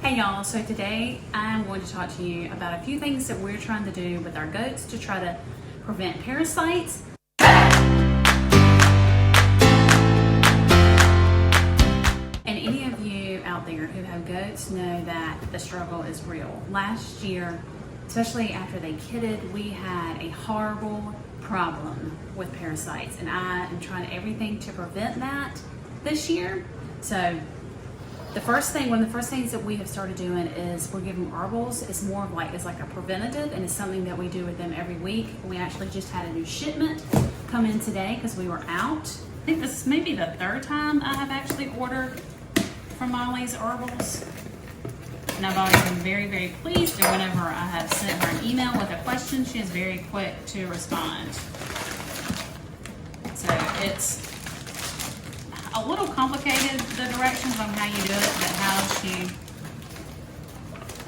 Hey y'all, so today I'm going to talk to you about a few things that we're trying to do with our goats to try to prevent parasites. And any of you out there who have goats know that the struggle is real. Last year, especially after they kidded, we had a horrible problem with parasites, and I am trying everything to prevent that this year. So one of the first things that we have started doing is we're giving herbals. It's more of like, it's like a preventative, and it's something that we do with them every week. We actually just had a new shipment come in today because we were out. I think this is maybe the third time I have actually ordered from Molly's Herbals. And I've always been very, very pleased, and whenever I have sent her an email with a question, she is very quick to respond. So it's a little complicated, the directions on how you do it, but how she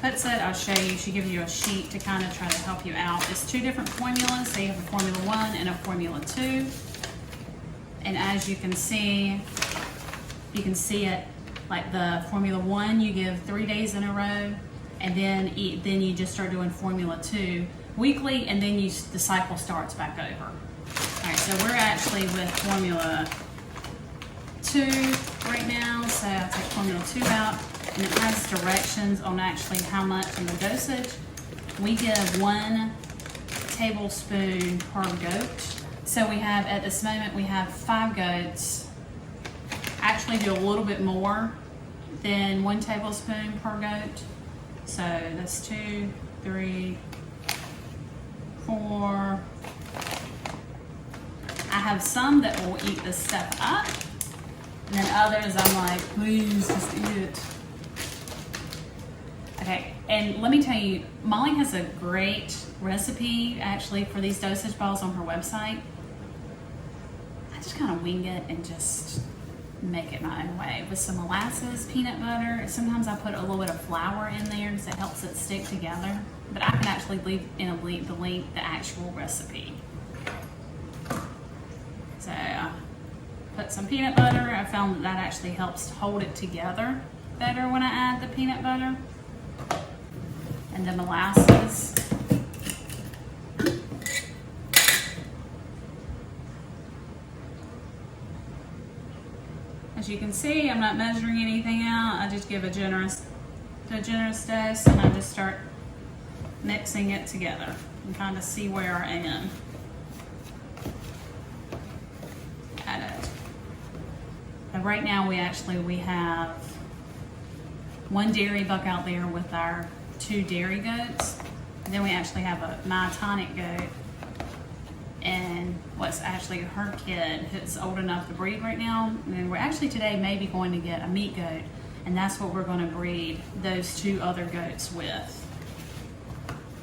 puts it, I'll show you. She gives you a sheet to kind of try to help you out. It's two different formulas. So you have a Formula 1 and a Formula 2. And as you can see it like the Formula 1, you give 3 days in a row, and then you just start doing Formula 2 weekly, and then the cycle starts back over. All right, so we're actually with Formula 2 right now, so I'll take Formula 2 out, and it has directions on actually how much in the dosage. We give 1 tablespoon per goat. So we have, at this moment, we have 5 goats. Actually do a little bit more than 1 tablespoon per goat. So that's 2, 3, 4. I have some that will eat this stuff up. And then others, I'm like, please just eat it. Okay, and let me tell you, Molly has a great recipe actually for these dosage balls on her website. I just kind of wing it and just make it my own way with some molasses, peanut butter. Sometimes I put a little bit of flour in there because it helps it stick together. But I can actually leave in the link the actual recipe. So put some peanut butter. I found that actually helps hold it together better when I add the peanut butter. And the molasses. As you can see, I'm not measuring anything out. I just give a generous dose, and I just start mixing it together and kind of see where I am. And right now we have 1 dairy buck out there with our 2 dairy goats. And then we actually have a myotonic goat and what's actually her kid who's old enough to breed right now. And we're actually today maybe going to get a meat goat, and that's what we're going to breed those 2 other goats with.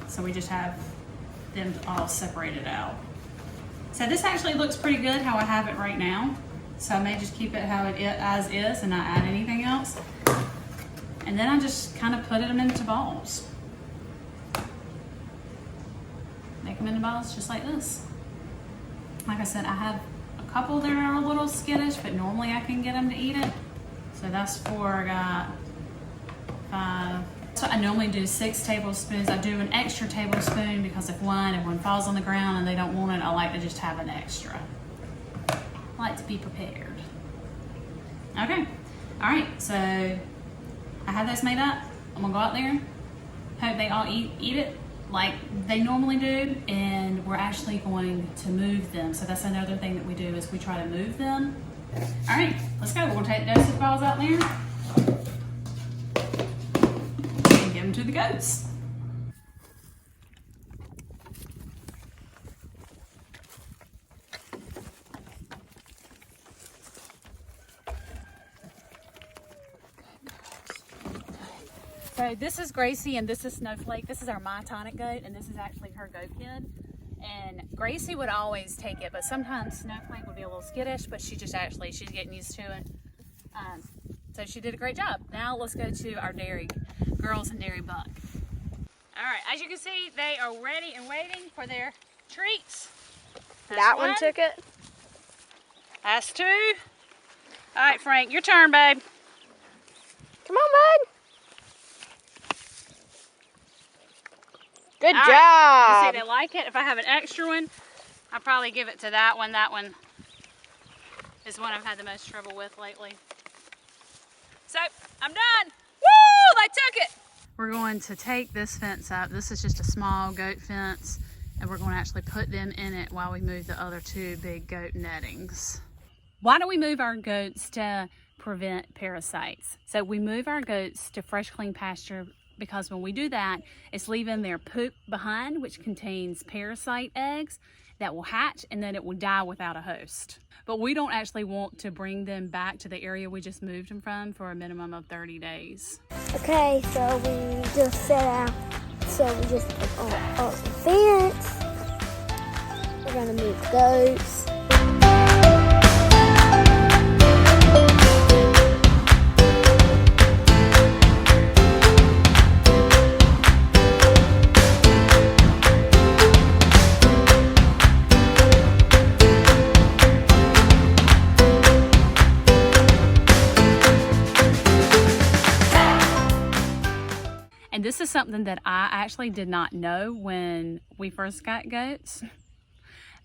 So we just have them all separated out. So this actually looks pretty good how I have it right now. So I may just keep it how it is, as is, and not add anything else. And then I just kind of put them into balls. Make them into balls just like this. Like I said, I have a couple that are a little skittish, but normally I can get them to eat it. So that's 4, I got 5. So I normally do 6 tablespoons. I do an extra tablespoon because if one falls on the ground and they don't want it, I like to just have an extra. I like to be prepared. Okay, all right, so I have those made up. I'm gonna go out there, hope they all eat it like they normally do, and we're actually going to move them. So that's another thing that we do, is we try to move them. All right, let's go. We'll take dosage balls out there and give them to the goats. So this is Gracie and this is Snowflake. This is our myotonic goat, and this is actually her goat kid. And Gracie would always take it, but sometimes Snowflake would be a little skittish, but she's getting used to it. So she did a great job. Now let's go to our dairy girls and dairy buck. All right, as you can see, they are ready and waiting for their treats. That one took it. That's 2. All right, Frank, your turn, babe. Come on, bud. Good All job. right. You see, they like it. If I have an extra one, I'll probably give it to that one. That one is one I've had the most trouble with lately. So, I'm done. Woo! They took it. We're going to take this fence up. This is just a small goat fence, and we're going to actually put them in it while we move the other two big goat nettings. Why do we move our goats to prevent parasites? So we move our goats to fresh, clean pasture because when we do that, it's leaving their poop behind, which contains parasite eggs that will hatch and then it will die without a host. But we don't actually want to bring them back to the area we just moved them from for a minimum of 30 days. Okay, so we just set out. So we just put up the fence. We're gonna move the goats. And this is something that I actually did not know when we first got goats,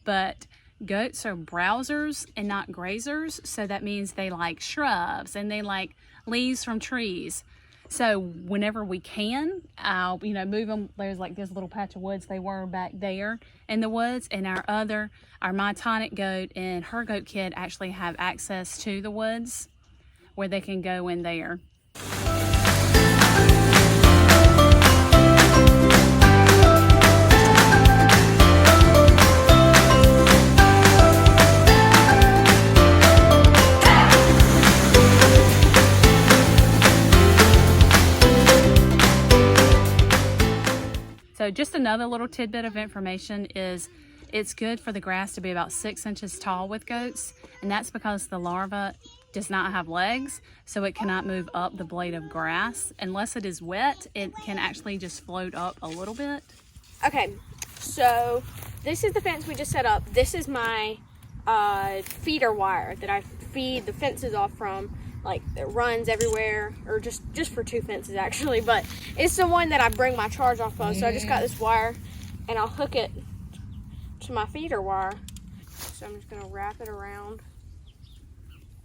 but goats are browsers and not grazers. So that means they like shrubs and they like leaves from trees. So whenever we can, I'll, move them. There's like this little patch of woods they were back there in the woods, and my tonic goat and her goat kid actually have access to the woods where they can go in there. So just another little tidbit of information is it's good for the grass to be about 6 inches tall with goats, and that's because the larva does not have legs, so it cannot move up the blade of grass. Unless it is wet, it can actually just float up a little bit. Okay, so this is the fence we just set up. This is my feeder wire that I feed the fences off from. Like, it runs everywhere, or just for two fences actually, but it's the one that I bring my charge off of. So I just got this wire and I'll hook it to my feeder wire. So I'm just gonna wrap it around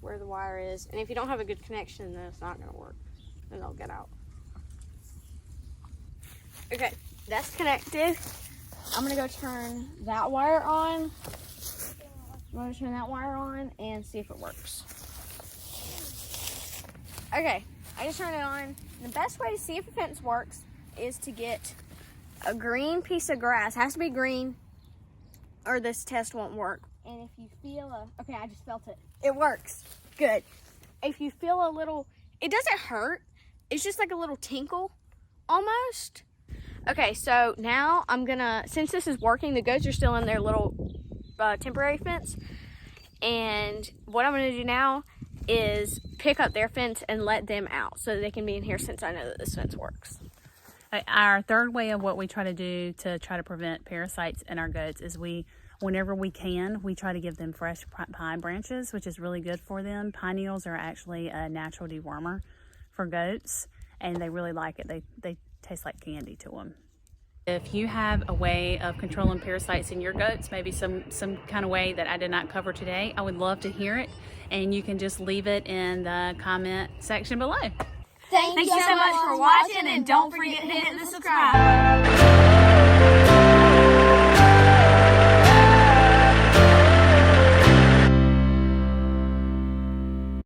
where the wire is. And if you don't have a good connection, then it's not gonna work. Then it'll get out. Okay, that's connected. I'm gonna go turn that wire on. I'm gonna turn that wire on and see if it works. Okay, I just turned it on. The best way to see if a fence works is to get a green piece of grass. It has to be green or this test won't work. And if you feel okay, I just felt it. It works. Good. If you feel a little, it doesn't hurt. It's just like a little tinkle almost. Okay, so now I'm gonna, since this is working, the goats are still in their little temporary fence. And what I'm gonna do now is pick up their fence and let them out so that they can be in here, since I know that this fence works. Our third way of what we try to do to try to prevent parasites in our goats is whenever we can, we try to give them fresh pine branches, which is really good for them. Pine needles are actually a natural dewormer for goats, and they really like it. They taste like candy to them. If you have a way of controlling parasites in your goats, maybe some kind of way that I did not cover today, I would love to hear it, and you can just leave it in the comment section below. Thank you so much for watching, and don't forget to hit the subscribe button.